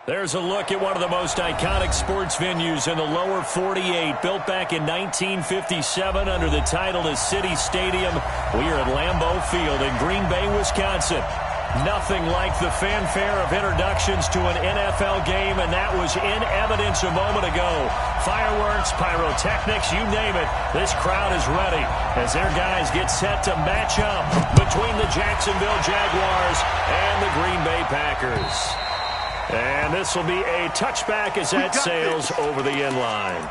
There's a look at one of the most iconic sports venues in the lower 48, built back in 1957 under the title of City Stadium. We are at Lambeau Field in Green Bay, Wisconsin. Nothing like the fanfare of introductions to an NFL game, and that was in evidence a moment ago. Fireworks, pyrotechnics, you name it. This crowd is ready as their guys get set to match up between the Jacksonville Jaguars and the Green Bay Packers. And this will be a touchback as that sails over the end line.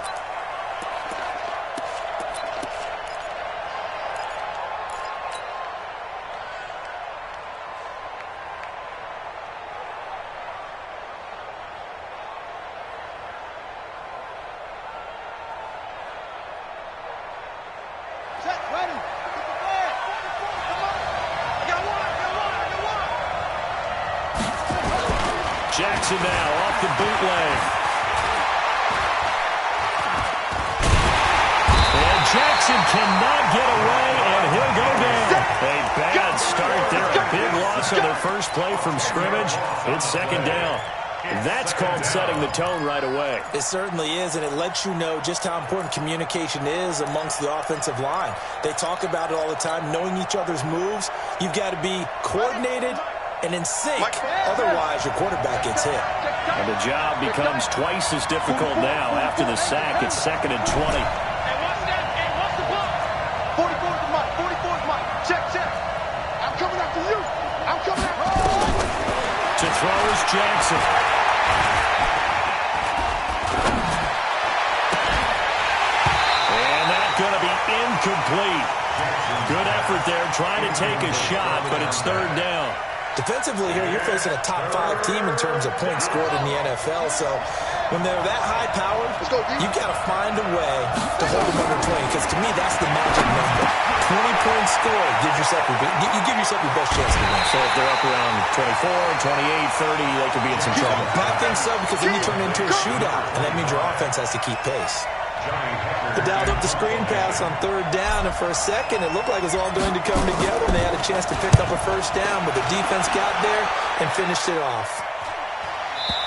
Jackson now off the bootleg. And Jackson cannot get away, and he'll go down. A bad start there. A big loss on their first play from scrimmage. It's second down. That's called setting the tone right away. It certainly is, and it lets you know just how important communication is amongst the offensive line. They talk about it all the time, knowing each other's moves. You've got to be coordinated and in sync. Otherwise, your quarterback gets hit. And the job becomes twice as difficult now after the sack. It's 2nd and 20. Hey, watch that. Hey, watch the block. 44 is mine. 44 is mine. Check, check. I'm coming after you. I'm coming after you. To throw is Jackson. And that's going to be incomplete. Good effort there, trying to take a shot, but it's third down. Defensively here, you're facing a top-5 team in terms of points scored in the NFL. So when they're that high-powered, you've got to find a way to hold them under 20. Because to me, that's the magic number. 20 points scored gives yourself you give yourself your best chance to win. So if they're up around 24, 28, 30, they could be in some trouble. I think so, because then you turn it into a shootout, and that means your offense has to keep pace. They dialed up the screen pass on third down, and for a second, it looked like it was all going to come together, and they had a chance to pick up a first down, but the defense got there and finished it off.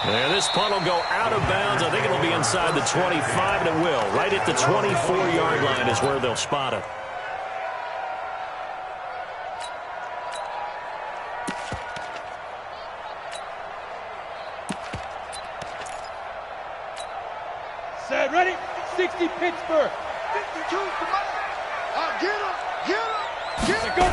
And this punt will go out of bounds. I think it'll be inside the 25, and it will. Right at the 24-yard line is where they'll spot it. Set, ready? 60 Pittsburgh. 52, come on. Get him, get him, get him. Go.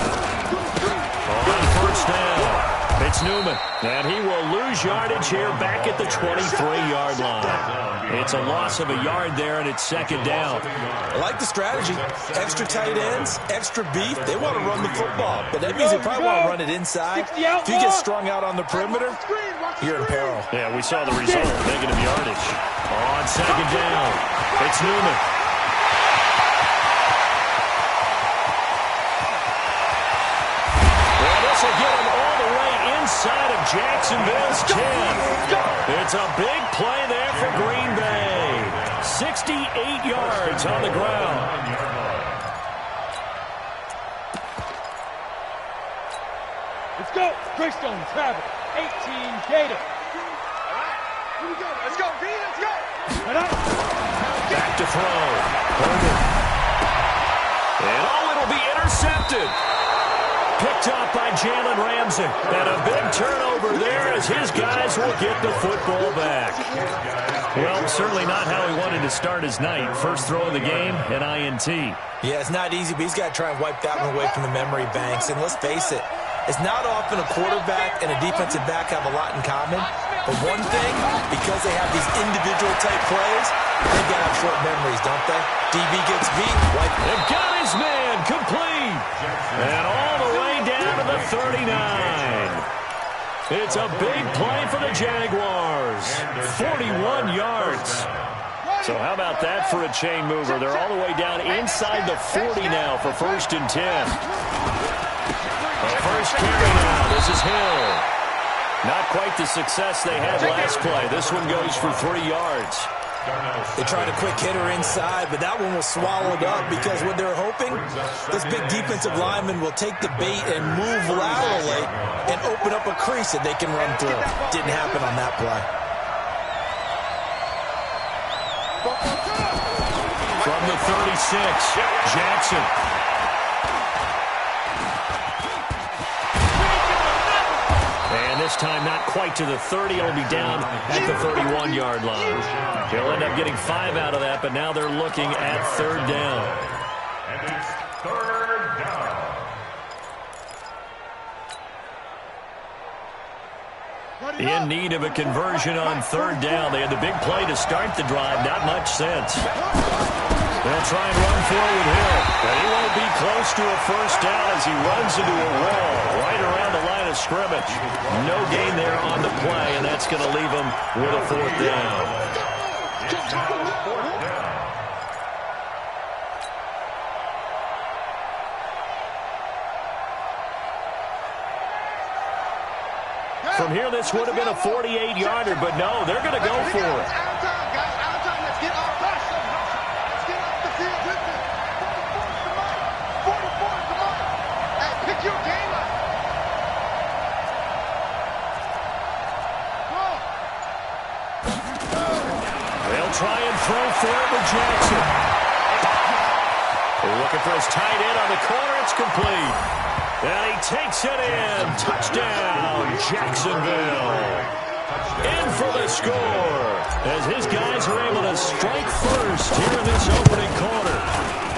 On first down, it's Newman. And he will lose yardage here back at the 23-yard line. It's a loss of a yard there, and it's second down. I like the strategy. Extra tight ends, extra beef. They want to run the football, but that means they probably want to run it inside. If you get strung out on the perimeter, you're in peril. Yeah, we saw the result, negative yardage. On second down, it's Newman. Well, this will get him all the way inside of Jacksonville's 10. It's a big play there for Green Bay. 68 yards on the ground. Let's go. Greystone, travel. 18, Gator. Here we go. Let's go, V. Let's go. Back to throw. Herman. And it'll be intercepted. Picked up by Jalen Ramsey. And a big turnover there as his guys will get the football back. Well, certainly not how he wanted to start his night. First throw of the game, an INT. Yeah, it's not easy, but he's got to try and wipe that one away from the memory banks. And let's face it, it's not often a quarterback and a defensive back have a lot in common. But one thing, because they have these individual type plays, they've got to have short memories, don't they? DB gets beat, wipe. They've got his man complete. And all the way down to the 39. It's a big play for the Jaguars. 41 yards. So how about that for a chain mover? They're all the way down inside the 40 now for 1st and 10. The first carry now. This is Hill. Not quite the success they had last play. This one goes for 3 yards. They tried a quick hitter inside, but that one was swallowed up because what they're hoping, this big defensive lineman will take the bait and move laterally and open up a crease that they can run through. Didn't happen on that play. From the 36, Jackson. And this time not quite to the 30. It'll be down at the 31-yard line. They'll end up getting 5 out of that, but now they're looking at 3rd down. And it's 3rd down. In need of a conversion on 3rd down. They had the big play to start the drive. Not much sense. They'll try and run forward here. But he won't be close to a 1st down as he runs into a wall right around the line of scrimmage. No gain there on the play, and that's going to leave him with a 4th down. From here, this would have been a 48-yarder, but no, they're going to go for it. Out of time, guys. Out of time. Let's get off the field with it. 44 is the mark. Hey, pick your game up. They'll try and throw for it with Jackson. Looking for his tight end on the corner. It's complete. And he takes it in. Touchdown, Jacksonville. In for the score as his guys are able to strike first here in this opening quarter.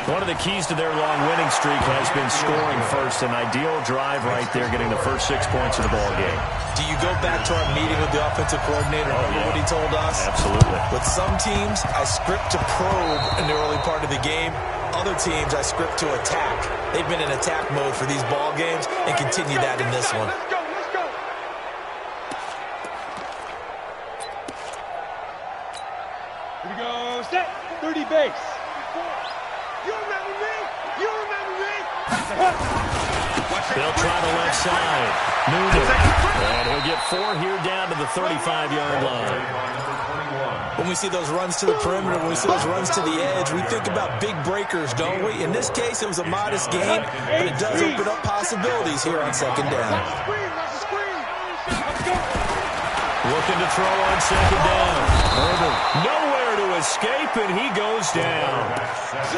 One of the keys to their long winning streak has been scoring first. An ideal drive right there, getting the first 6 points of the ball game. Do you go back to our meeting with the offensive coordinator? Remember what he told us? Absolutely. With some teams, I script to probe in the early part of the game. Other teams, I script to attack. They've been in attack mode for these ball games and continue that in this one. Let's go. Here we go. Set. 30 base. You remember me? You remember me? They'll try the left side. Newman. And he'll get 4 here down to the 35-yard line. When we see those runs to the perimeter, when we see those runs to the edge, we think about big breakers, don't we? In this case, it was a modest game, but it does open up possibilities here on 2nd down. Looking to throw on 2nd down. Herbert nowhere to escape, and he goes down.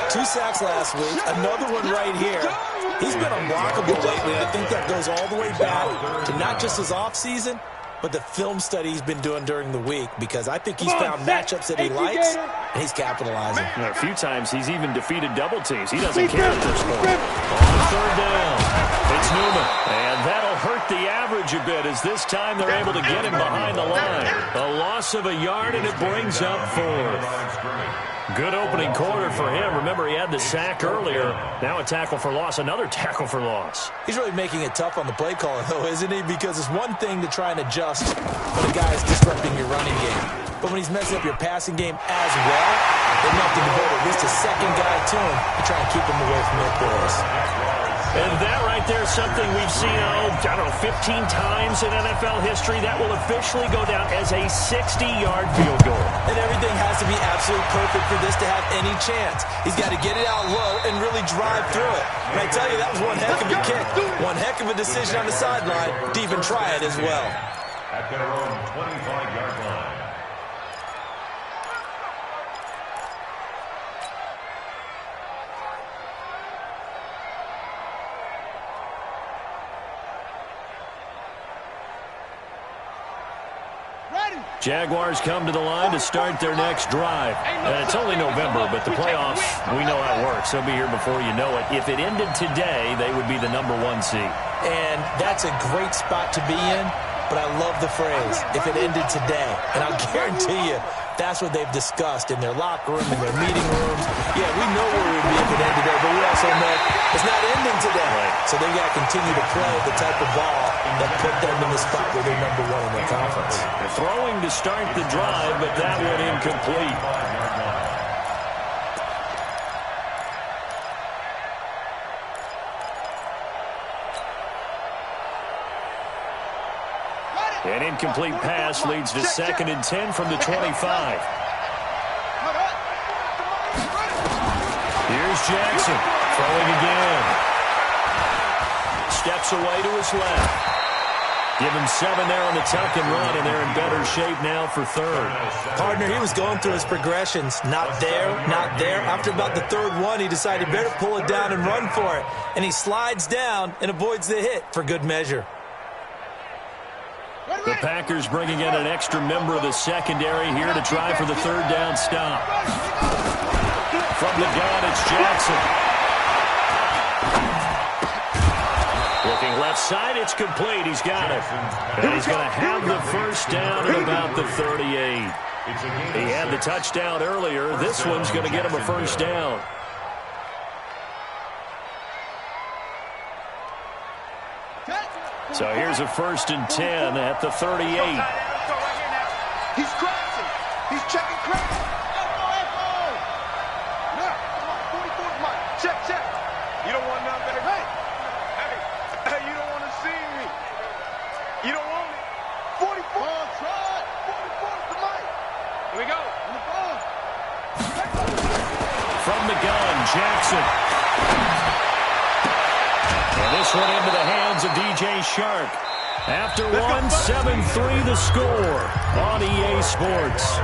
2 sacks last week, another one right here. He's been unblockable lately, and I think that goes all the way back to not just his offseason, but the film study he's been doing during the week, because I think he's found matchups that he likes, and he's capitalizing. A few times he's even defeated double teams. He doesn't care at this point. On 3rd down, it's Newman. And that'll hurt the average a bit, as this time they're able to get him behind the line. A loss of a yard, and it brings up 4th. Good opening quarter for him. Remember, he had the sack earlier. Now a tackle for loss, another tackle for loss. He's really making it tough on the play caller, though, isn't he? Because it's one thing to try and adjust when a guy is disrupting your running game. But when he's messing up your passing game as well, they're not to devote at least a second guy to him to try and keep him away from their plays. And that right there is something we've seen, 15 times in NFL history. That will officially go down as a 60-yard field goal. And everything has to be absolutely perfect for this to have any chance. He's got to get it out low and really drive through it. And I tell you, that was one heck of a kick. One heck of a decision on the sideline to even try it as well. At their own 25-yard line. Jaguars come to the line to start their next drive. And it's only November, but the playoffs, we know how it works. They'll be here before you know it. If it ended today, they would be the #1 seed. And that's a great spot to be in, but I love the phrase, if it ended today. And I'll guarantee you, that's what they've discussed in their locker room, in their meeting rooms. Yeah, we know where we'd be if it ended today, but we also know it's not ending today. Right. So they've got to continue to play the type of ball that put them in the spot where they're #1 in their conference. They're throwing to start the drive, but that one incomplete. An incomplete pass leads to 2nd and 10 from the 25. Here's Jackson throwing again. Steps away to his left. Give him 7 there on the tuck and run, and they're in better shape now for third. Partner, he was going through his progressions. Not there, not there. After about the third one, he decided better pull it down and run for it. And he slides down and avoids the hit for good measure. The Packers bringing in an extra member of the secondary here to try for the third down stop. From the gun, it's Jackson. Looking left side, it's complete. He's got it. And he's going to have the first down at about the 38. He had the touchdown earlier. This one's going to get him a first down. So here's a 1st and 10 at the 38. He's crashing. He's checking crash. Now, come on, 44's mine. Check. You don't want nothing better. Hey, you don't want to see me. You don't want me. 44. Try. 44's the mic. Here we go. On the ball. From the gun, Jackson. And this one into the hands of DJ Shark. After one, 7-3 the score on EA Sports.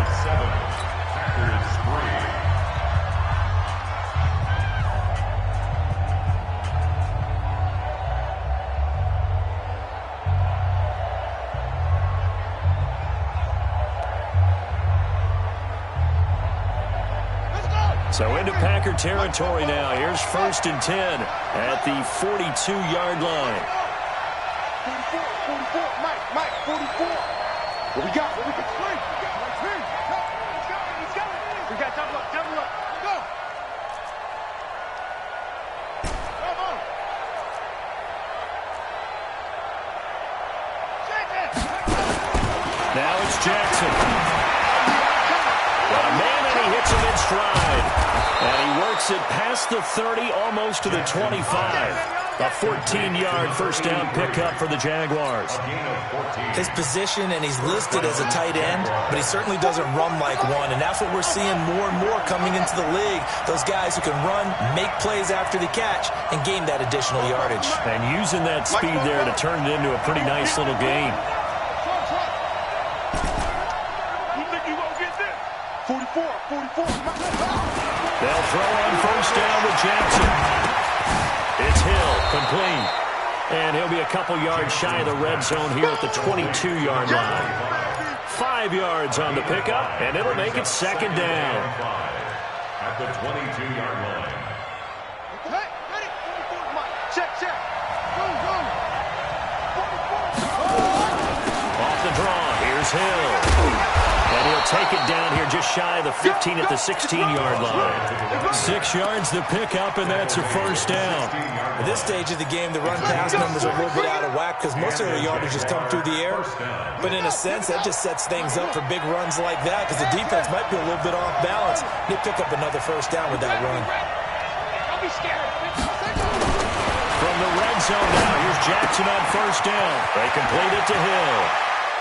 So into Packer territory now. Here's 1st and 10 at the 42-yard line. 44, Mike, 44. What we got? Three. He's got it. We got double up. Go. Come on. Now it's Jackson. Got a man, and he hits him in stride. And he works it past the 30, almost to the 25. A 14-yard first down pickup for the Jaguars. His position, and he's listed as a tight end, but he certainly doesn't run like one, and that's what we're seeing more and more coming into the league. Those guys who can run, make plays after the catch, and gain that additional yardage. And using that speed there to turn it into a pretty nice little game. You think you won't get this? 44. They'll throw on first down with Jackson. It's Hill, complete. And he'll be a couple yards shy of the red zone here at the 22-yard line. 5 yards on the pickup, and it'll make it second down. At the 22-yard line. Hey, ready? 44's mine. Check. Go. 44. Off the draw, here's Hill. And he'll take it down here just shy of the 15 at the 16-yard line. 6 yards the pickup, and that's a first down. At this stage of the game, the run-pass numbers are a little bit out of whack because most of their yardage just come through the air. But in a sense, that just sets things up for big runs like that because the defense might be a little bit off balance. They pick up another first down with that run. Don't be scared. From the red zone now, here's Jackson on first down. They complete it to Hill.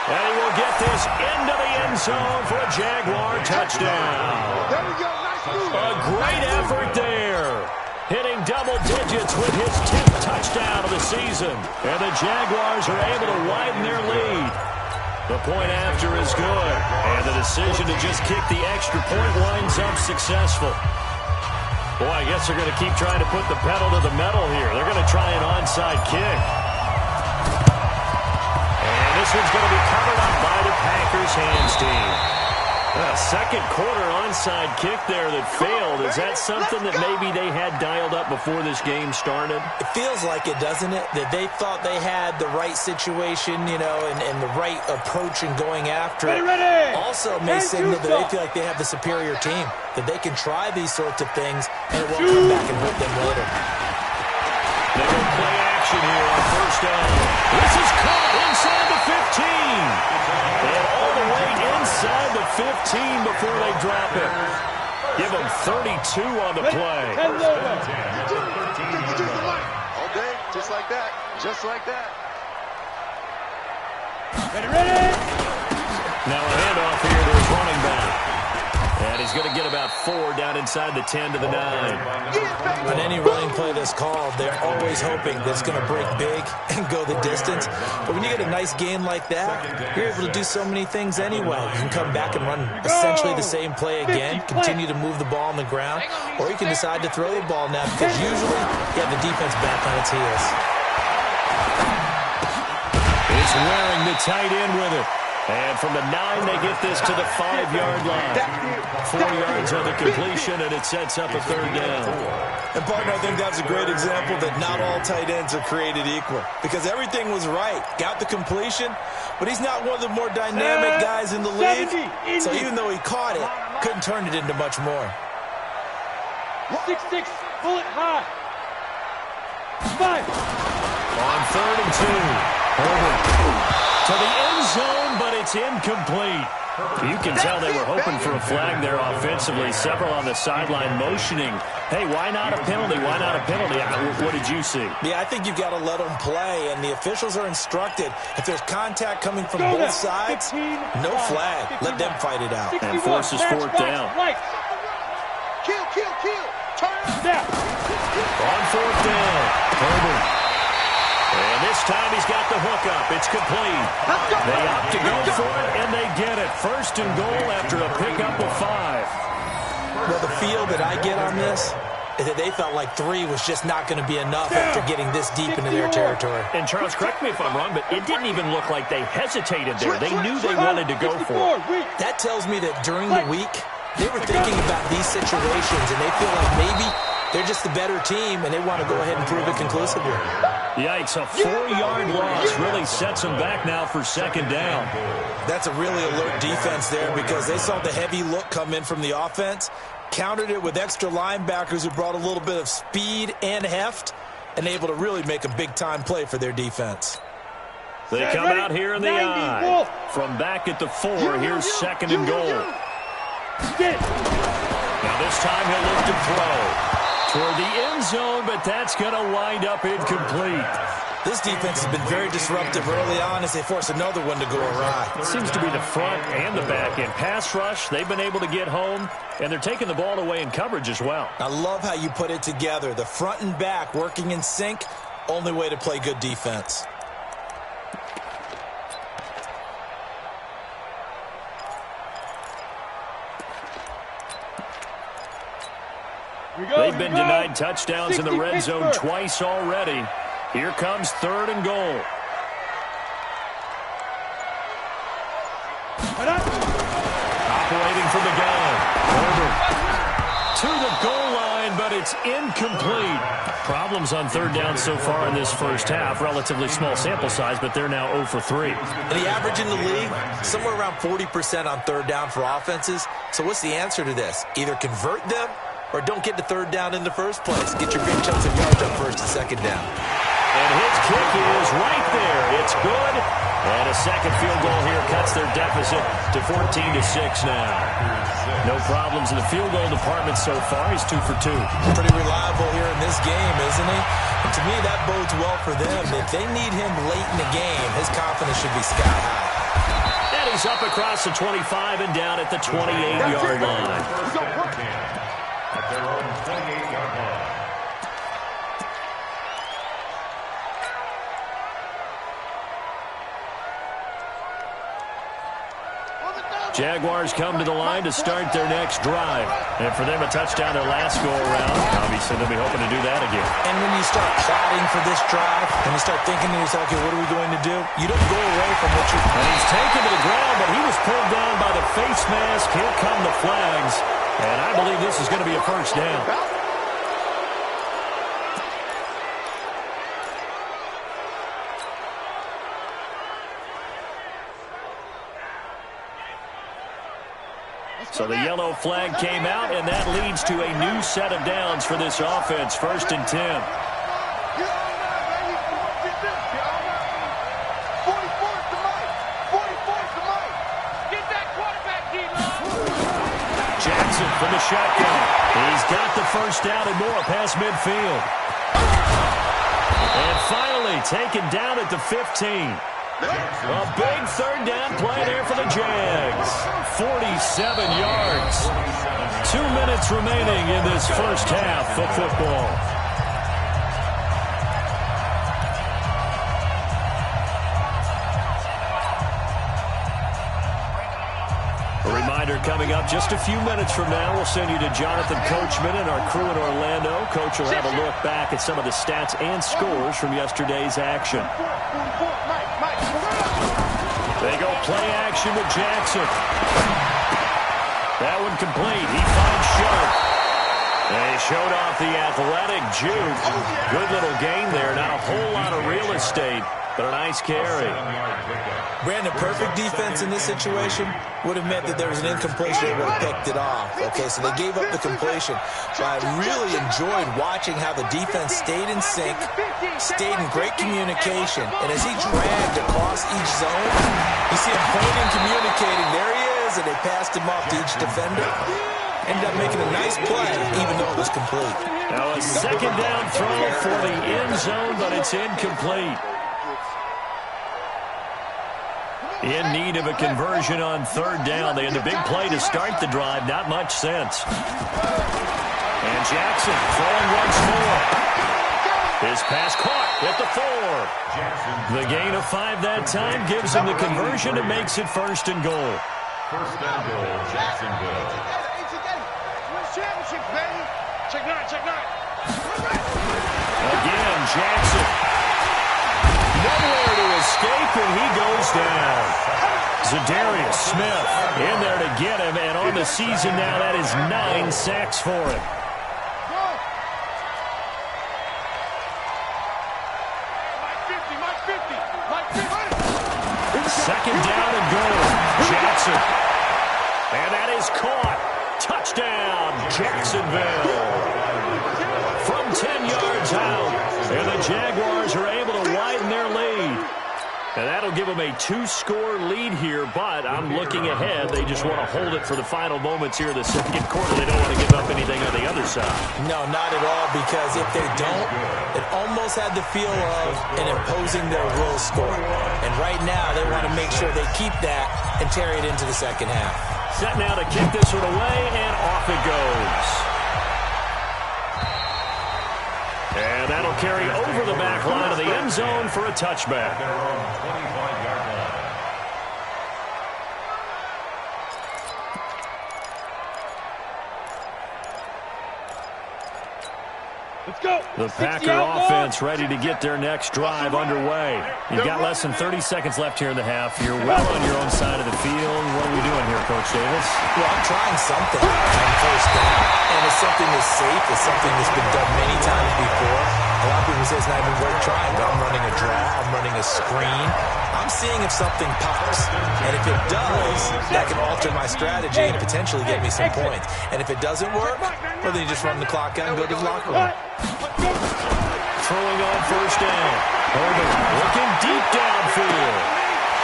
And he will get this into the end zone for a Jaguar touchdown. There we go. Nice move. A great effort there. Hitting double digits with his 10th touchdown of the season. And the Jaguars are able to widen their lead. The point after is good. And the decision to just kick the extra point winds up successful. Boy, I guess they're going to keep trying to put the pedal to the metal here. They're going to try an onside kick. This one's going to be covered up by the Packers hands team. A second quarter onside kick there that failed. Is that something that maybe they had dialed up before this game started? It feels like it, doesn't it? That they thought they had the right situation, and the right approach in going after it. Ready. Also may signal that they feel like they have the superior team, that they can try these sorts of things, and it won't come back and hurt them later. They will play action here on first down. This is caught inside the 15. And all the way inside the 15 before they drop it. Give them 32 on the play. All day, just like that. Ready. Now a handoff here to his running back. And he's He's going to get about 4 down inside the 10 to the 9. On any running play that's called, they're always hoping that it's going to break big and go the distance. But when you get a nice gain like that, you're able to do so many things anyway. You can come back and run essentially the same play again, continue to move the ball on the ground, or you can decide to throw the ball now because usually you have the defense back on its heels. It's wearing the tight end with it. And from the 9, they get this to the 5-yard line. 4 yards on the completion, and it sets up a 3rd down. And, partner, I think that's a great example that not all tight ends are created equal because everything was right. Got the completion, but he's not one of the more dynamic guys in the league. So even though he caught it, couldn't turn it into much more. 6-6, bullet high. 5. On 3rd and 2. Herbert to the end zone, but it's incomplete. You can tell they were hoping for a flag there offensively. Several on the sideline motioning. Hey, why not a penalty? Why not a penalty? What did you see? Yeah, I think you've got to let them play, and the officials are instructed. If there's contact coming from both sides, no flag. Let them fight it out. And forces 4th down. Kill. Turn down. On 4th down, Herbert. And this time he's got the hook up. It's complete. They opt to go for it, and they get it. 1st and goal after a pickup of 5. Well, the feel that I get on this is that they felt like 3 was just not going to be enough after getting this deep into their territory. And, Charles, correct me if I'm wrong, but it didn't even look like they hesitated there. They knew they wanted to go for it. That tells me that during the week, they were thinking about these situations, and they feel like maybe they're just the better team, and they want to go ahead and prove it conclusively. Yikes, a 4-yard loss really sets them back now for 2nd down. That's a really alert defense there because they saw the heavy look come in from the offense, countered it with extra linebackers who brought a little bit of speed and heft, and able to really make a big-time play for their defense. They come out here in the eye. From back at the 4, here's 2nd and goal. Now this time he'll look to throw toward the end zone, but that's going to wind up incomplete. This defense has been very disruptive early on as they force another one to go awry. It seems to be the front and the back end. Pass rush, they've been able to get home, and they're taking the ball away in coverage as well. I love how you put it together. The front and back working in sync, only way to play good defense. They've been denied touchdowns in the red zone twice already. Here comes 3rd and goal. Operating from the gun. Herbert to the goal line, but it's incomplete. Problems on 3rd down so far in this first half. Relatively small sample size, but they're now 0 for 3. And the average in the league, somewhere around 40% on 3rd down for offenses. So what's the answer to this? Either convert them or don't get the 3rd down in the first place. Get your big chunks of yards up 1st and 2nd down. And his kick is right there. It's good. And a 2nd field goal here cuts their deficit to 14-6 now. No problems in the field goal department so far. He's 2 for 2. Pretty reliable here in this game, isn't he? And to me, that bodes well for them. If they need him late in the game, his confidence should be sky high. And he's up across the 25 and down at the 28-yard line. At their own 28-yard line. Jaguars come to the line to start their next drive. And for them, a touchdown their last go-around. Obviously, they'll be hoping to do that again. And when you start plotting for this drive, and you start thinking to yourself, okay, what are we going to do? You don't go away from what you... And he's taken to the ground, but he was pulled down by the face mask. Here come the flags. And I believe this is going to be a 1st down. So the yellow flag came out, and that leads to a new set of downs for this offense. 1st and 10. Jackson from the shotgun. He's got the 1st down and more past midfield. And finally taken down at the 15. A big 3rd down play there for the Jags. 47 yards. 2 minutes remaining in this first half of football. A reminder coming up just a few minutes from now. We'll send you to Jonathan Coachman and our crew in Orlando. Coach will have a look back at some of the stats and scores from yesterday's action. They go play action with Jackson. That one complete. He finds Sharp. They showed off the athletic juke. Good little gain there. Not a whole lot of real estate, but a nice carry. Brandon, perfect defense in this situation would have meant that there was an incompletion that would have picked it off. Okay, so they gave up the completion. But I really enjoyed watching how the defense stayed in sync, stayed in great communication. And as he dragged across each zone, you see him pointing, communicating. There he is, and they passed him off to each defender. Ended up making a nice play, even though it was complete. Now a second down throw for the end zone, but it's incomplete. In need of a conversion on third down. They had the big play to start the drive. Not much sense. And Jackson throwing once more. His pass caught at the 4. The gain of 5 that time gives him the conversion and makes it first and goal. First and goal, Jacksonville. Championship, baby. Check 9, check 9. Again, Jackson. Nowhere to escape, and he goes down. Zadarius Smith in there to get him, and on the season now, that is 9 sacks for him. Second down and goal. Jackson. And that is caught. Touchdown, Jacksonville. From 10 yards out, and the Jaguars are able to widen their lead. And that'll give them a 2-score lead here, but I'm looking ahead. They just want to hold it for the final moments here in the second quarter. They don't want to give up anything on the other side. No, not at all, because if they don't, it almost had the feel of an imposing their will score. And right now, they want to make sure they keep that and carry it into the second half. Set now to kick this one away, and off it goes. And that'll carry over the back line of the end zone for a touchback. Their own 25-yard line. Let's go. The Packer offense ready to get their next drive underway. You've got less than 30 seconds left here in the half. You're well on your own side of the field. What are we doing here, Coach Davis? Well, I'm trying something on first down, and it's something that's safe. It's something that's been done many times before. A lot of people say it's not even worth trying, but I'm running a draw. I'm running a screen. I'm seeing if something pops, and if it does, that can alter my strategy and potentially get me some points. And if it doesn't work, well, then you just run the clock out and go to the locker room. Throwing on first down. Herbert looking deep downfield.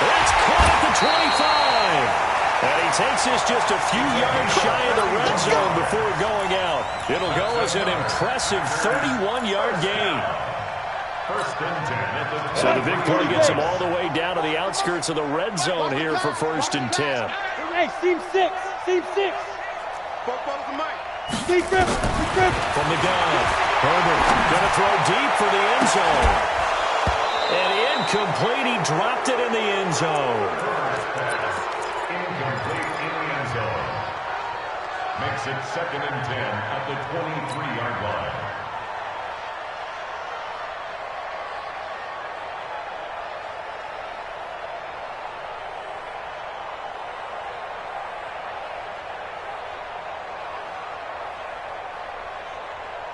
That's caught at the 25. And he takes this just a few yards shy of the red zone before going out. It'll go as an impressive 31-yard gain. First and 10 at the 20. So the big play gets him all the way down to the outskirts of the red zone here for first and 10. Hey, seam 6. Seam 6. Deep grip. Deep grip. From the gun, Herbert going to throw deep for the end zone. And incomplete. He dropped it in the end zone. Incomplete in the end zone. Makes it second and 10 at the 23-yard line.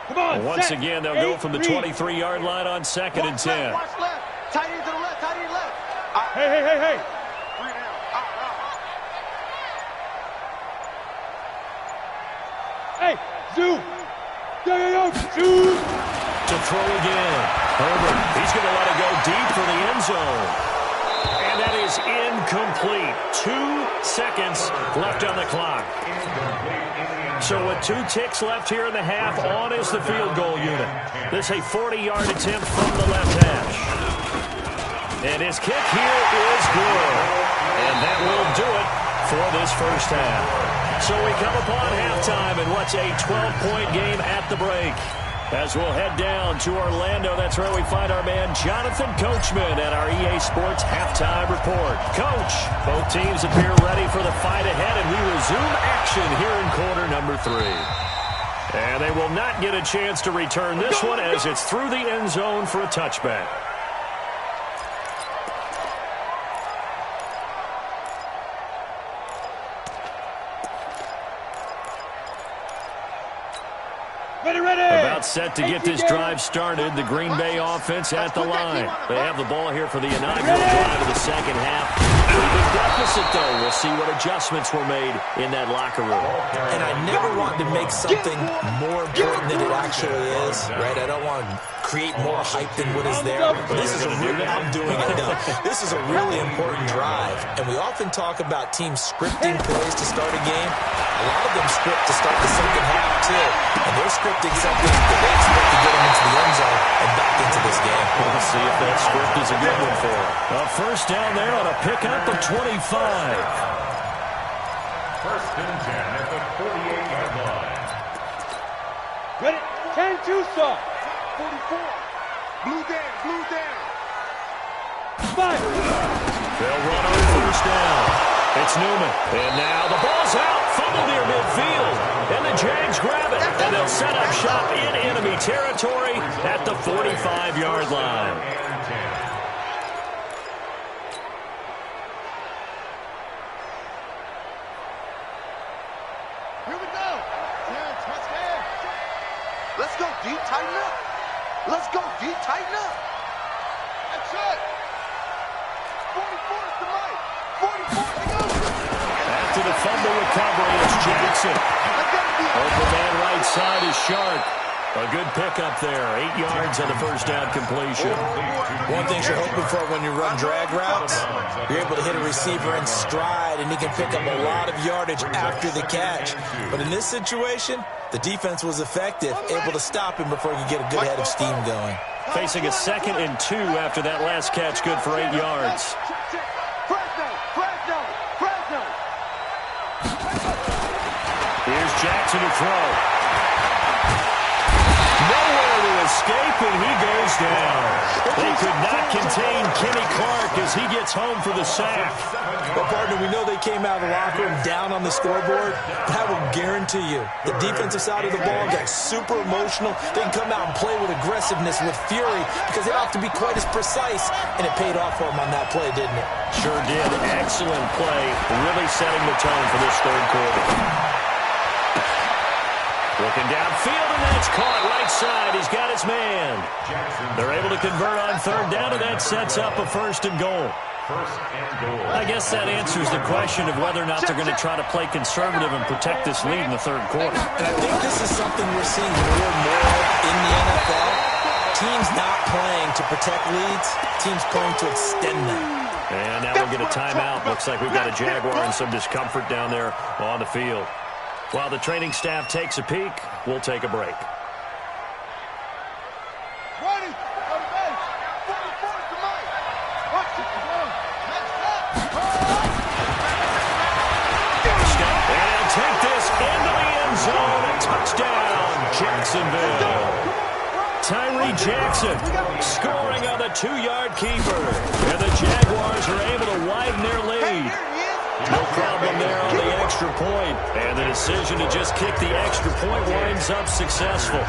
Come on, Once set. again, they'll go from the 23-yard line on second and 10. Watch left. Tight end to the left. Tight end left. Hey, hey, hey, hey. 3 down. Hey, zoom. Yo, yo, yo, zoom. To throw again. Herbert, he's going to let it go deep for the end zone. And that is incomplete. 2 seconds left on the clock. So with 2 ticks left here in the half, on is the field goal unit. This is a 40-yard attempt from the left hash. And his kick here is good. And that will do it for this first half. So we come upon halftime in what's a 12-point game at the break. As we'll head down to Orlando, that's where we find our man Jonathan Coachman at our EA Sports Halftime Report. Coach, both teams appear ready for the fight ahead, and we resume action here in quarter number 3. And they will not get a chance to return this one as it's through the end zone for a touchback. About set to get this drive started. The Green Bay offense at the line. They have the ball here for the inaugural drive of the second half. Pretty big deficit, though. We'll see what adjustments were made in that locker room. And I never want to make something more important than it actually is, right? I don't want to create more hype than what is there. This is I'm doing it now. This is a really important drive. And we often talk about teams scripting plays to start a game. A lot of them script to start the second half, too. And they're scripting something that they expect to get them into the end zone and back into this game. We'll see if that script is a good one for them. A first down there on a pickup of 25. First and 10 at the 48-yard line. Ready? 10-2 start. 44. Blue down. 5. They'll run on first down. It's Newman. And now the ball's out. Fumble near midfield. And the Jags grab it. And they'll set up shop in enemy territory at the 45-yard line. Here we go. Touchdown. Let's go deep, tighten up. Let's go deep, tighten up. That's it. 44 is the mic. 44 to go. After the fumble recovery, it's Jackson. Open man right side is Sharp. A good pickup there. 8 yards on the first down completion. One thing you're hoping for when you run drag routes, you're able to hit a receiver in stride, and he can pick up a lot of yardage after the catch. But in this situation, the defense was effective, able to stop him before he could get a good head of steam going. Facing a 2nd and 2 after that last catch, good for 8 yards. Here's Jackson to throw. Nowhere to escape, and he goes down. They could not contain Kenny Clark as he gets home for the sack. Well, partner, we know they came out of the locker room down on the scoreboard, but I will guarantee you the defensive side of the ball got super emotional. They can come out and play with aggressiveness, with fury, because they don't have to be quite as precise, and it paid off for them on that play, didn't it? Sure did. Excellent play, really setting the tone for this third quarter. Looking downfield, and that's caught right side. He's got his man. They're able to convert on third down, and that sets up a first and goal. I guess that answers the question of whether or not they're going to try to play conservative and protect this lead in the third quarter. And I think this is something we're seeing more and more in the NFL. Teams not playing to protect leads, teams playing to extend them. And now we'll get a timeout. Looks like we've got a Jaguar and some discomfort down there on the field. While the training staff takes a peek, we'll take a break. Ready? And he'll take this into the end zone. A touchdown, Jacksonville. Tyree Jackson scoring on the 2-yard keeper. And the Jaguars are able to widen their lead. No problem there on the extra point. And the decision to just kick the extra point winds up successful.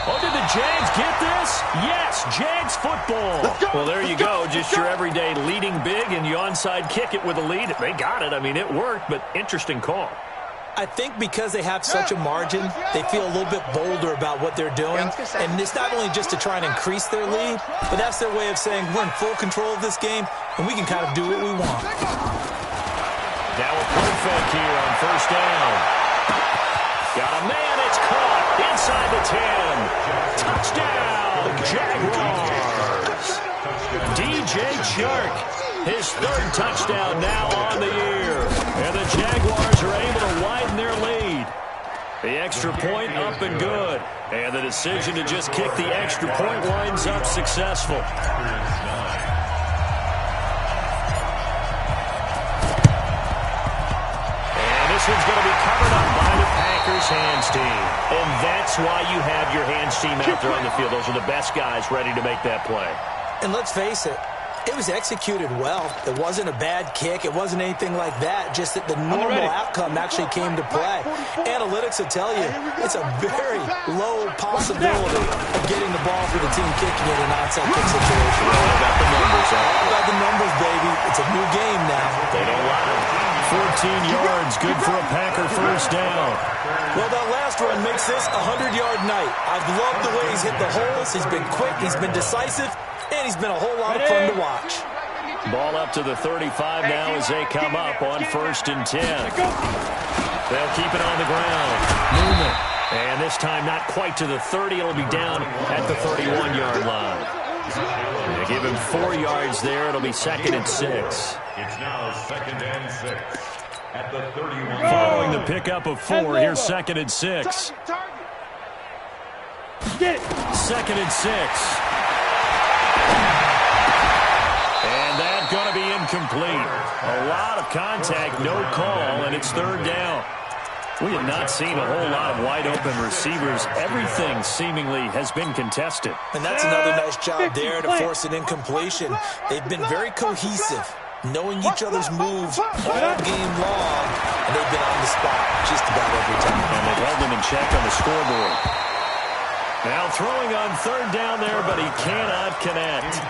Oh, did the Jags get this? Yes, Jags football. Well, there you go. Just your everyday leading big, and you onside kick it with a lead. They got it. I mean, it worked, but interesting call. I think because they have such a margin, they feel a little bit bolder about what they're doing. And it's not only just to try and increase their lead, but that's their way of saying we're in full control of this game, and we can kind of do what we want. Now a play fake here on first down. Got a man, it's caught inside the 10. Touchdown, Jaguars. DJ Chark, his 3rd touchdown now on the year. And the Jaguars are able to widen their lead. The extra point up and good. And the decision to just kick the extra point winds up successful. one's going to be covered up by the Packers hands team. And that's why you have your hands team out there on the field. Those are the best guys ready to make that play. And let's face it, it was executed well. It wasn't a bad kick. It wasn't anything like that. Just that the normal outcome actually came to play. Analytics will tell you it's a very low possibility of getting the ball for the team kicking in an onside kick situation. All about the numbers, huh? All about the numbers, baby. It's a new game now. They don't lie. 14 yards, good for a Packer first down. Well, that last run makes this a 100-yard night. I've loved the way he's hit the holes. He's been quick. He's been decisive. And he's been a whole lot of fun to watch. Ball up to the 35 now as they come up on 1st and 10. They'll keep it on the ground. Movement. And this time not quite to the 30. It'll be down at the 31-yard line. They give him 4 yards there. It'll be 2nd and 6. It's now 2nd and 6 at the 31. Following the pickup of 4, here's 2nd and 6. Get it. 2nd and 6. And that's going to be incomplete. A lot of contact, no call, and it's 3rd down. We have not seen a whole lot of wide-open receivers. Everything seemingly has been contested. And that's another nice job there to force an incompletion. They've been very cohesive, knowing each other's moves all game long, and they've been on the spot just about every time. And they've held them in check on the scoreboard. Now throwing on 3rd down there, but he cannot connect.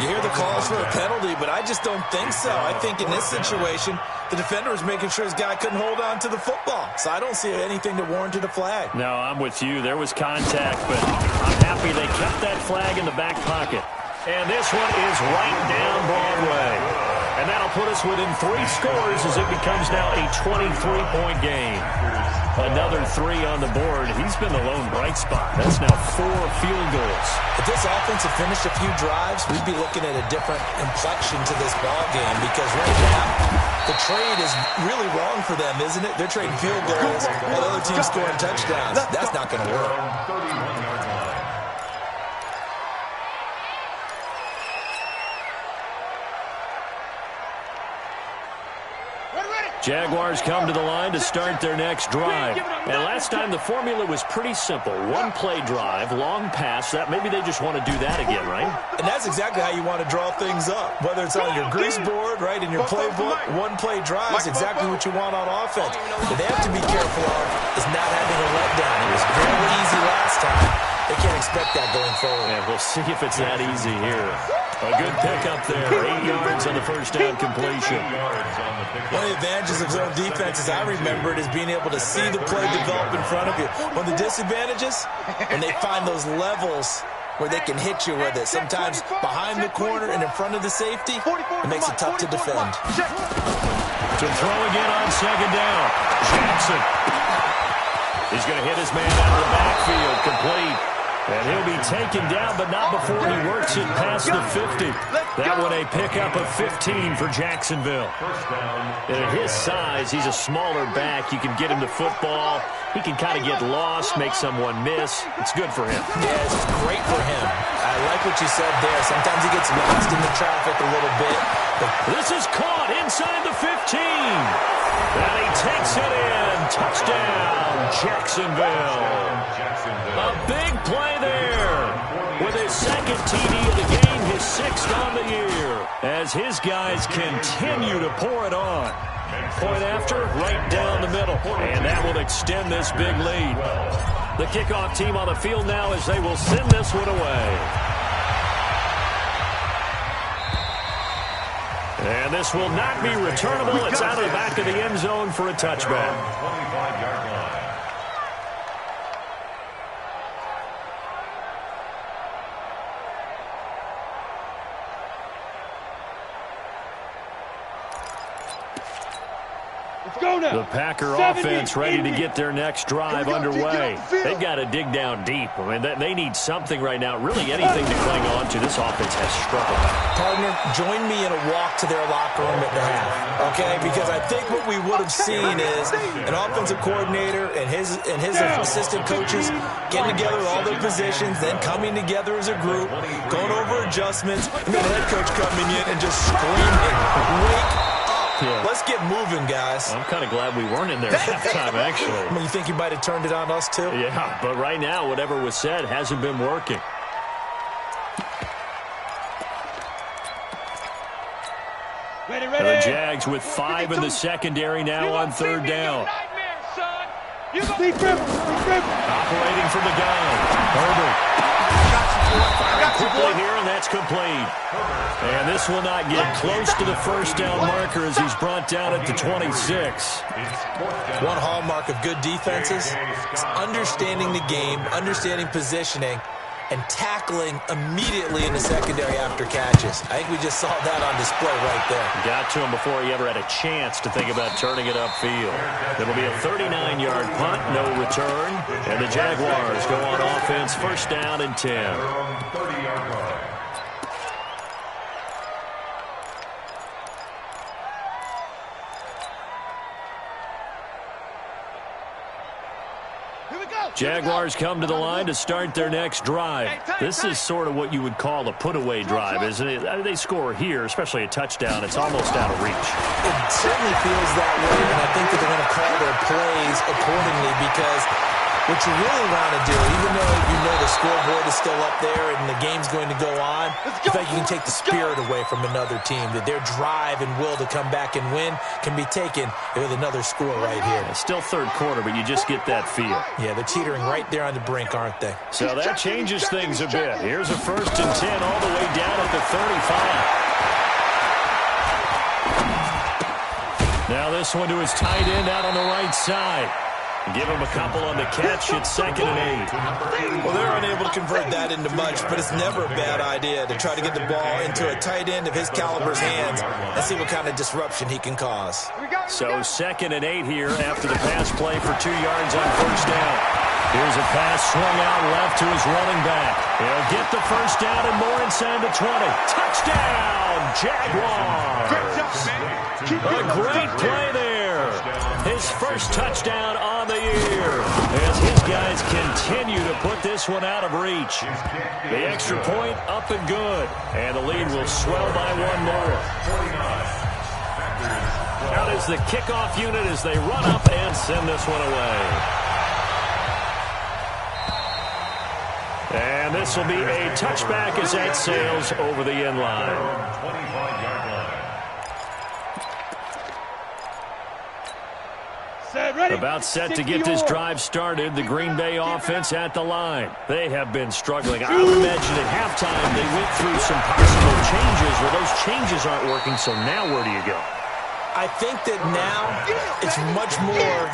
You hear the calls for a penalty, but I just don't think so. I think in this situation, the defender was making sure his guy couldn't hold on to the football. So I don't see anything that warranted a flag. No, I'm with you. There was contact, but I'm happy they kept that flag in the back pocket. And this one is right down Broadway. And that'll put us within 3 scores as it becomes now a 23-point game. Another 3 on the board. He's been the lone bright spot. That's now 4 field goals. If this offense had finished a few drives, we'd be looking at a different complexion to this ball game because right now, the trade is really wrong for them, isn't it? They're trading field goals while the other team's scoring touchdowns. That's not going to work. 31-yard line. Jaguars come to the line to start their next drive. And last time the formula was pretty simple. 1-play drive, long pass. That maybe they just want to do that again, right? And that's exactly how you want to draw things up. Whether it's on your grease board, right, in your playbook, 1-play drive is exactly what you want on offense. What they have to be careful of is not having a letdown. It was very easy last time. They can't expect that going forward. And we'll see if it's that easy here. A good pickup there. 8 yards on the first down completion. One of the advantages of zone defense, as I remember it, is being able to see the play develop in front of you. One of the disadvantages, when they find those levels where they can hit you with it. Sometimes behind the corner and in front of the safety, it makes it tough to defend. To throw again on 2nd down. Jackson. He's going to hit his man out of the backfield. Complete. And he'll be taken down, but not before he works it past the 50. That one a pickup of 15 for Jacksonville. And at his size, he's a smaller back. You can get him to football. He can kind of get lost, make someone miss. It's good for him. Yeah, it's great for him. I like what you said there. Sometimes he gets lost in the traffic a little bit. But this is caught inside the 15. And he takes it in. Touchdown, Jacksonville. A big play there with his 2nd TD of the game, his 6th on the year, as his guys continue to pour it on. Point after, right down the middle, and that will extend this big lead. The kickoff team on the field now as they will send this one away. And this will not be returnable. It's out of the back of the end zone for a touchback. 25-yard line. The Packer offense ready to get their next drive underway. They've got to dig down deep. I mean, they need something right now, really anything to cling on to. This offense has struggled. Partner, join me in a walk to their locker room at the half, okay? Because I think what we would have seen is an offensive coordinator and his assistant coaches getting together all their positions, then coming together as a group, going over adjustments, and then the head coach coming in and just screaming, "Wake up!" Let's get moving, guys. I'm kind of glad we weren't in there at halftime, actually. I mean, you think you might have turned it on us, too? Yeah, but right now, whatever was said hasn't been working. Ready. And the Jags with 5 in the secondary now on 3rd down. Deep grip. Operating from the gun. Herbert. Quickly here, and that's complete. And this will not get close to the first down marker as he's brought down at the 26. One hallmark of good defenses is understanding the game, understanding positioning, and tackling immediately in the secondary after catches. I think we just saw that on display right there. Got to him before he ever had a chance to think about turning it upfield. It'll be a 39-yard punt, no return. And the Jaguars go on offense, 1st down and 10. 30-yard line. Jaguars come to the line to start their next drive. This is sort of what you would call a put-away drive, isn't it? They score here, especially a touchdown. It's almost out of reach. It certainly feels that way, and I think that they're going to call their plays accordingly because what you really want to do, even though you know the scoreboard is still up there and the game's going to go on, you think you can take the spirit away from another team, that their drive and will to come back and win can be taken with another score right here. It's still 3rd quarter, but you just get that feel. Yeah, they're teetering right there on the brink, aren't they? So that changes things a bit. Here's a 1st and 10 all the way down at the 35. Now this one to his tight end out on the right side. Give him a couple on the catch. It's 2nd and 8. Well, they're unable to convert that into much, but it's never a bad idea to try to get the ball into a tight end of his caliber's hands and see what kind of disruption he can cause. So 2nd and 8 here after the pass play for 2 yards on 1st down. Here's a pass swung out left to his running back. He'll get the 1st down and more inside the 20. Touchdown, Jaguars! A great play there. His 1st touchdown on the year as his guys continue to put this one out of reach. The extra point up and good, and the lead will swell by 1 more. Out is the kickoff unit as they run up and send this one away. And this will be a touchback as that sails over the end line. 25-yard line. About set to get this drive started. The Green Bay offense at the line. They have been struggling. I would imagine at halftime they went through some possible changes. Well, those changes aren't working, so now where do you go? I think that now it's much more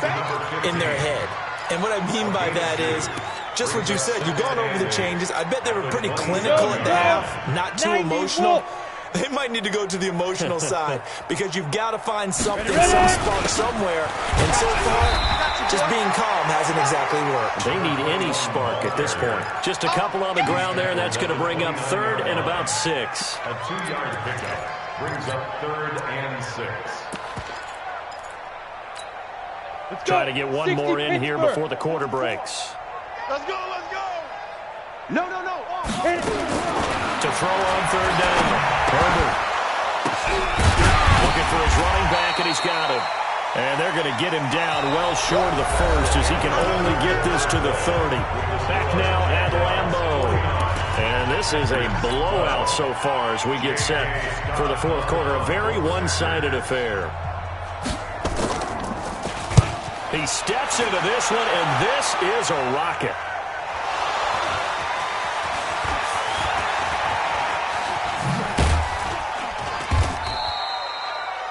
in their head. And what I mean by that is just what you said. You've gone over the changes. I bet they were pretty clinical at the half, not too emotional. They might need to go to the emotional side because you've got to find something, some spark somewhere. And so far, just being calm hasn't exactly worked. They need any spark at this point. Just a couple on the ground there. That's going to bring up 3rd and about 6. A 2-yard pickup brings up 3rd and 6. Try to get one more in here before the quarter breaks. Let's go. No. To throw on 3rd down. Herbert looking for his running back, and he's got him. And they're going to get him down well short of the 1st as he can only get this to the 30. Back now at Lambeau. And this is a blowout so far as we get set for the 4th quarter. A very one-sided affair. He steps into this one, and this is a rocket.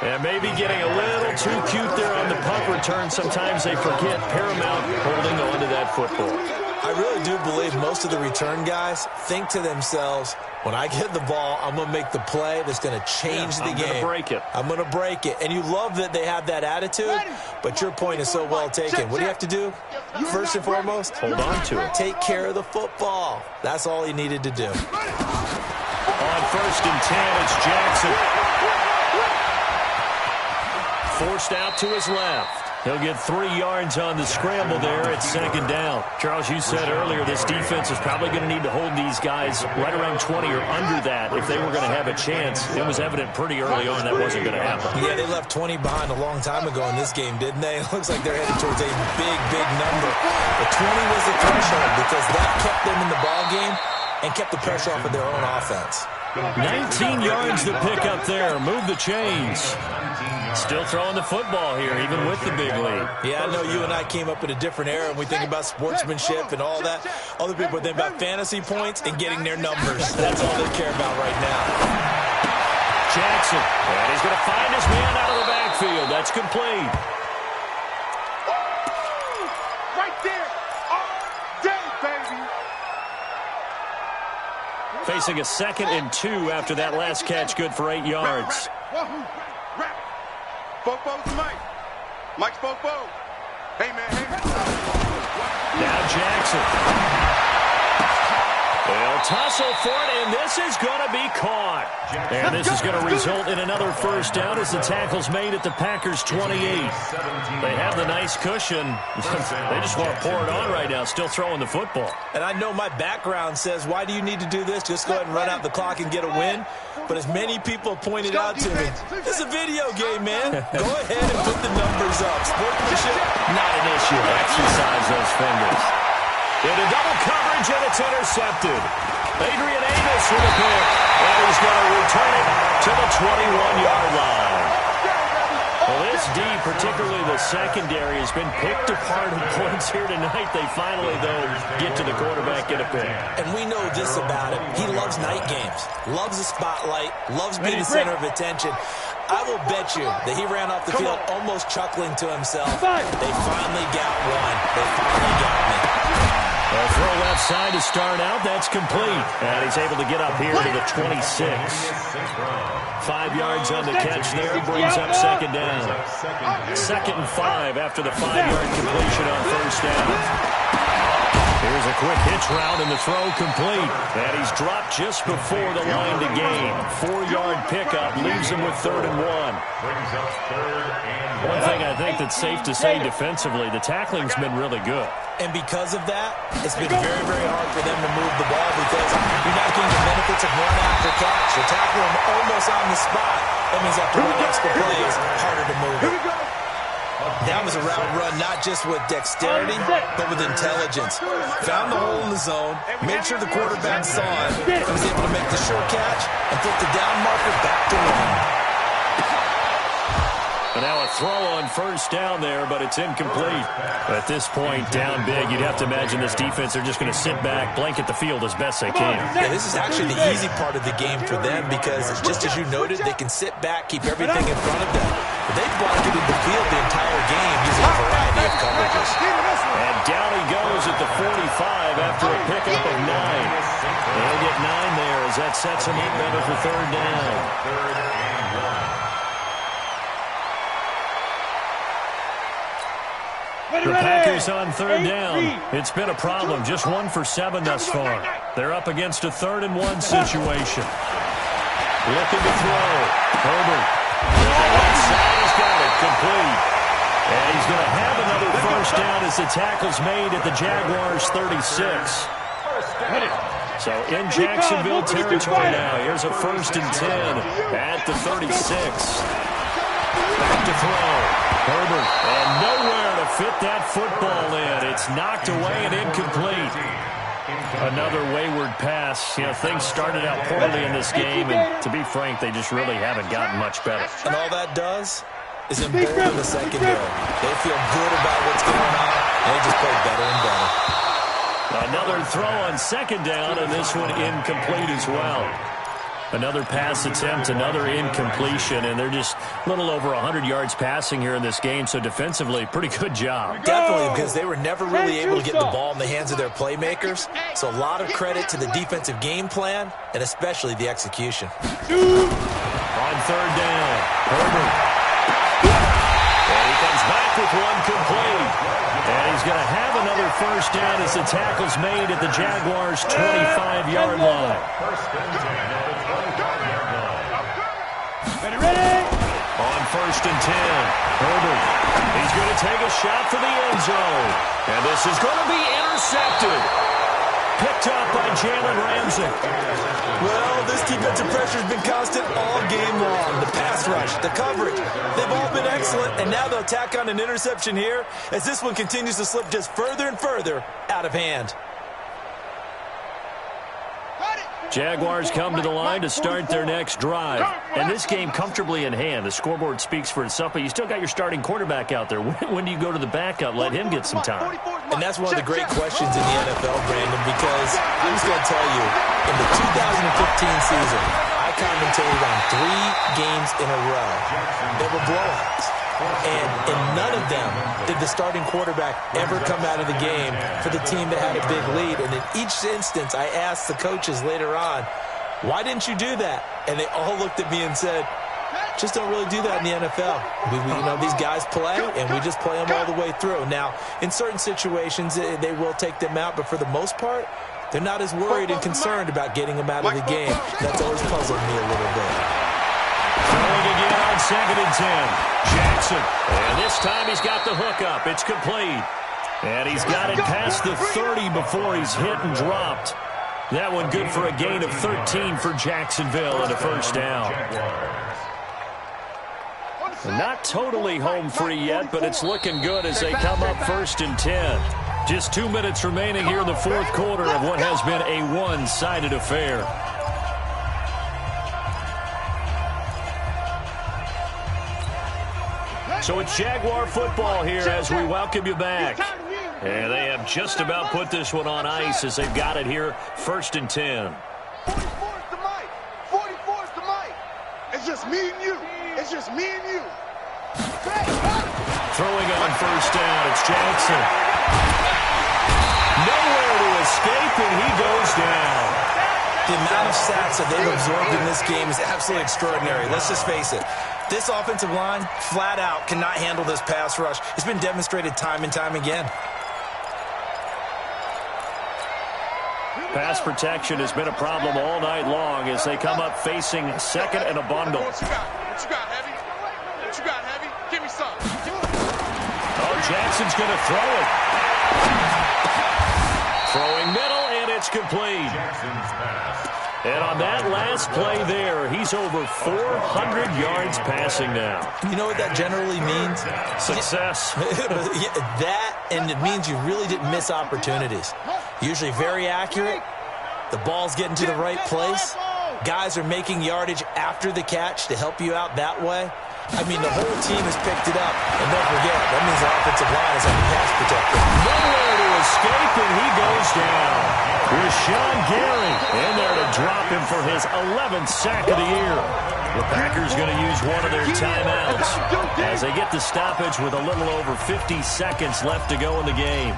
And maybe getting a little too cute there on the punt return. Sometimes they forget paramount holding on to that football. I really do believe most of the return guys think to themselves, when I get the ball, I'm going to make the play that's going to change the game. I'm going to break it. I'm going to break it. And you love that they have that attitude, but your point is so well taken. What do you have to do? First and foremost, hold on to it. Take care of the football. That's all he needed to do. On 1st and 10, it's Jackson. Forced out to his left. He'll get 3 yards on the scramble there at second down. Charles, you said earlier this defense is probably going to need to hold these guys right around 20 or under that if they were going to have a chance. It was evident pretty early on that wasn't going to happen. Yeah, they left 20 behind a long time ago in this game, didn't they? It looks like they're headed towards a big, big number. But 20 was the threshold because that kept them in the ball game and kept the pressure off of their own offense. 19 yards to pick up there. Move the chains. Still throwing the football here, even with the big lead. Yeah, I know you and I came up in a different era, and we think about sportsmanship and all that. Other people think about fantasy points and getting their numbers. That's all they care about right now. Jackson, and he's going to find his man out of the backfield. That's complete. Right there. All day, baby. Facing a 2nd and 2 after that last catch, good for 8 yards. Fofo's Mike. Mike's Fofo. Hey, man. Hey, man. Now Jackson. They'll tussle for it, and this is going to be caught. And this is going to result in another first down as the tackle's made at the Packers' 28. They have the nice cushion. They just want to pour it on right now, still throwing the football. And I know my background says, why do you need to do this? Just go ahead and run out the clock and get a win. But as many people pointed out to me, this is a video game, man. Go ahead and put the numbers up. Sportsmanship, not an issue. Exercise those fingers. Into double coverage, and it's intercepted. Adrian Amos with a pick, and he's going to return it to the 21-yard line. Well, this D, particularly the secondary, has been picked apart in points here tonight. They finally, though, get to the quarterback, get a pick. And we know this about him. He loves night games, loves the spotlight, loves being the center of attention. I will bet you that he ran off the field almost chuckling to himself. They finally got one. They finally got me. A throw left side to start out. That's complete. And he's able to get up here to the 26. 5 yards on the catch there. Brings up second down. 2nd and 5 after the 5-yard completion on first down. Here's a quick hitch route, and the throw complete. And he's dropped just before the line to gain. 4-yard pickup leaves him with 3rd and 1. One thing I think that's safe to say defensively, the tackling's been really good. And because of that, it's been very, very hard for them to move the ball because you're not getting the benefits of run after catch. You're tackling them almost on the spot. That means after one extra play, it's harder to move it. That was a route run, not just with dexterity, but with intelligence. Found the hole in the zone, made sure the quarterback saw it, and was able to make the sure catch and put the down marker back to one. And now a throw on first down there, but it's incomplete. At this point, down big, you'd have to imagine this defense, they're just going to sit back, blanket the field as best they can. Yeah, this is actually the easy part of the game for them because, just as you noted, they can sit back, keep everything in front of them. But they've blanketed the field the entire game using a variety of coverages. And down he goes at the 45 after a pickup of 9. They'll get 9 there as that sets him up better for 3rd down. The Packers on 3rd down. It's been a problem. Just 1 for 7 thus far. They're up against a 3rd and 1 situation. Looking to throw. Herbert. Left side has got it. Complete. And he's going to have another first down as the tackle's made at the Jaguars' 36. So in Jacksonville territory now. Here's a 1st and 10 at the 36. Back to throw. Herbert, and nowhere to fit that football in. It's knocked away and incomplete. Another wayward pass. You know, things started out poorly in this game, and to be frank, they just really haven't gotten much better. And all that does is embolden the secondary. They feel good about what's going on, and they just play better and better. Another throw on 2nd down, and this one incomplete as well. Another pass attempt, another incompletion, and they're just a little over 100 yards passing here in this game, so defensively, pretty good job. Definitely, because they were never really able to get the ball in the hands of their playmakers, so a lot of credit to the defensive game plan, and especially the execution. On 3rd down, Herbert. And he comes back with one complete. And he's going to have another first down as the tackle's made at the Jaguars' 25-yard line. On 1st first and 10. Herbert, he's going to take a shot for the end zone. And this is going to be intercepted. Picked up by Jalen Ramsey. Well, this defensive pressure has been constant all game long. The pass rush, the coverage, they've all been excellent. And now they'll tack on an interception here as this one continues to slip just further and further out of hand. Jaguars come to the line to start their next drive. And this game comfortably in hand. The scoreboard speaks for itself, but you still got your starting quarterback out there. When do you go to the backup? Let him get some time. And that's one of the great questions in the NFL, Brandon, because I'm just going to tell you, in the 2015 season, I commentated on 3 games in a row. They were blowouts. And in none of them did the starting quarterback ever come out of the game for the team that had a big lead. And in each instance, I asked the coaches later on, why didn't you do that? And they all looked at me and said, just don't really do that in the NFL. You know, these guys play, and we just play them all the way through. Now, in certain situations, they will take them out, but for the most part, they're not as worried and concerned about getting them out of the game. That's always puzzled me a little bit. Throwing again on 2nd and 10. Jackson. And this time he's got the hook up. It's complete. And he's got it past the 30 before he's hit and dropped. That one good for a gain of 13 for Jacksonville and a first down. Not totally home free yet, but it's looking good as they come up 1st and 10. Just 2 minutes remaining here in the 4th quarter of what has been a one-sided affair. So it's Jaguar football here as we welcome you back. And they have just about put this one on ice as they've got it here, 1st and 10. 44's the mic. 44's the mic. It's just me and you. It's just me and you. Throwing on 1st down, it's Jackson. Nowhere to escape, and he goes down. The amount of sacks that they've absorbed in this game is absolutely extraordinary. Let's just face it. This offensive line, flat out, cannot handle this pass rush. It's been demonstrated time and time again. Pass protection has been a problem all night long as they come up facing 2nd and a bundle. What you got, Heavy? What you got, Heavy? Give me some. Oh, Jackson's going to throw it. Throwing middle, and it's complete. And on that last play there, he's over 400 yards passing now. You know what that generally means? Success. That, and it means you really didn't miss opportunities. Usually very accurate. The ball's getting to the right place. Guys are making yardage after the catch to help you out that way. I mean, the whole team has picked it up. And don't forget, that means the offensive line is on the pass protector. Nowhere to escape, and he goes down. Here's Sean Gary in there to drop him for his 11th sack of the year. The Packers going to use one of their timeouts as they get the stoppage with a little over 50 seconds left to go in the game.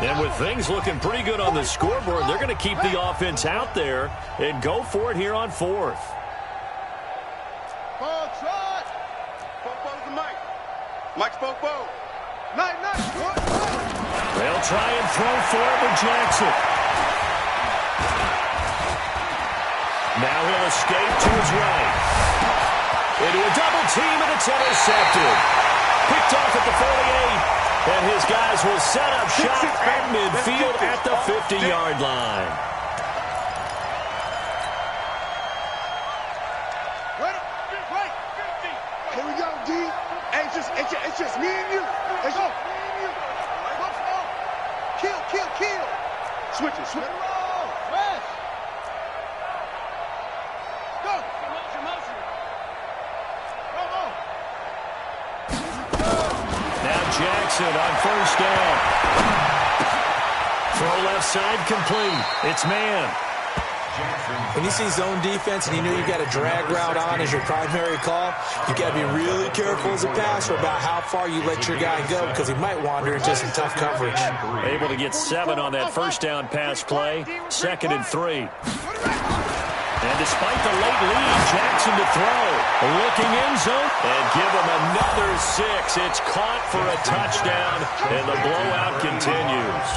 And with things looking pretty good on the scoreboard, they're going to keep the offense out there and go for it here on 4th. Ball trot. Popo's the mic. Mike's Popo. Night. They'll try and throw for it with Jackson. Now he'll escape to his right. Into a double team, and it's intercepted. Picked off at the 48. And his guys will set up shop at midfield at the 50-yard line. Wait. Here we go, D. Hey, it's just me and you. It's just me and you. Kill. Switch it. Rest. Go. Motion. Come on. Now Jackson on 1st down. Throw left side complete. It's man. When you see zone defense and you know you've got a drag route on as your primary call, you've got to be really careful as a passer about how far you let your guy go because he might wander into some tough coverage. Able to get 7 on that 1st down pass play. 2nd and 3. And despite the late lead, Jackson to throw. Looking in zone. And give him another 6. It's caught for a touchdown. And the blowout continues.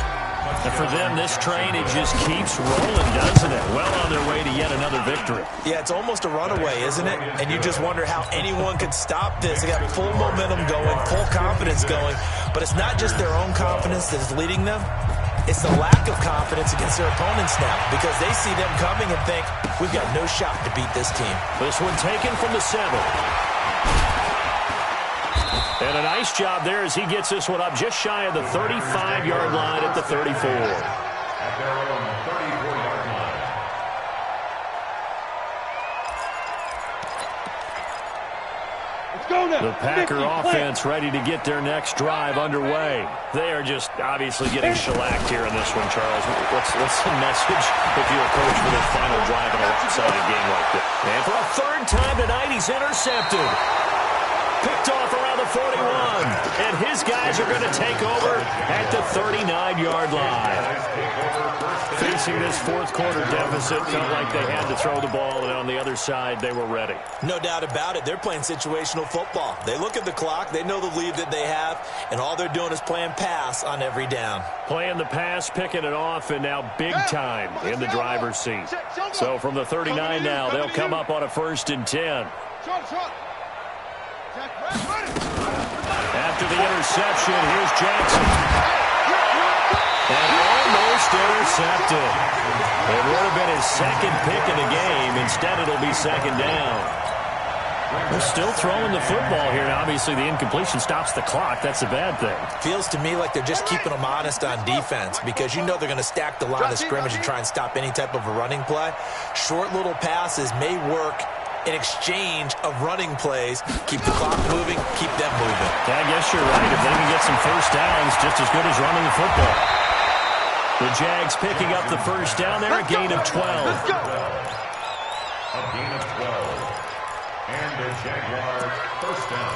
And for them, this train, it just keeps rolling, doesn't it? Well on their way to yet another victory. Yeah, it's almost a runaway, isn't it? And you just wonder how anyone could stop this. They got full momentum going, full confidence going. But it's not just their own confidence that is leading them. It's the lack of confidence against their opponents now, because they see them coming and think, we've got no shot to beat this team. This one taken from the 7. And a nice job there as he gets this one up just shy of the 35-yard line at the 34. At their own 34-yard line. Let's go now. The Packer offense ready to get their next drive underway. They are just obviously getting shellacked here in this one, Charles. What's the message if you're a coach for the final drive in a lopsided game like this? And for a third time tonight, he's intercepted. Picked off around the 41. And his guys are going to take over at the 39-yard line. Facing this fourth quarter deficit, felt like they had to throw the ball, and on the other side, they were ready. No doubt about it. They're playing situational football. They look at the clock. They know the lead that they have, and all they're doing is playing pass on every down. Playing the pass, picking it off, and now big time in the driver's seat. So from the 39 now, they'll come up on a 1st and 10. After the interception, here's Jackson. And almost intercepted. It would have been his second pick in the game. Instead, it'll be 2nd down. They're still throwing the football here. Now, obviously, the incompletion stops the clock. That's a bad thing. Feels to me like they're just keeping them honest on defense, because you know they're going to stack the line of scrimmage and try and stop any type of a running play. Short little passes may work in exchange of running plays. Keep the clock moving, keep them moving. Yeah, I guess you're right. If they can get some first downs, just as good as running the football. The Jags picking up the first down there, a gain of 12. A gain of 12. And the Jaguars first down.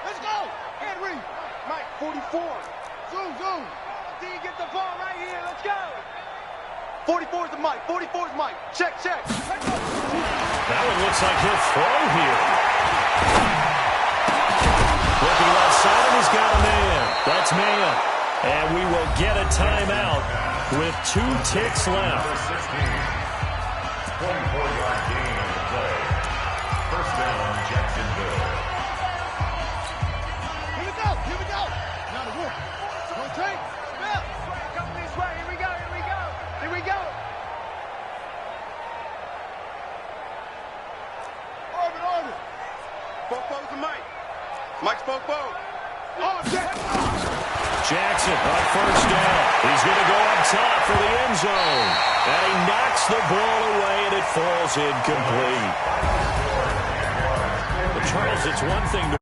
Let's go. Henry. Mike, 44. Zoom. D, get the ball right here. Let's go. 44 is the Mike. 44 is Mike. Check. That one looks like he'll throw here. Looking left side, and he's got a man. That's man. And we will get a timeout with 2 ticks left. 24-yard gain on the play. First down, Jacksonville. Here we go. Now the wolf. One take. Snap. Come this way. Here we go. Orbit. Popo's the Mike. Mike's Popo. Oh, Jackson on first down. He's going to go up top for the end zone. And he knocks the ball away, and it falls incomplete. But Charles, it's one thing to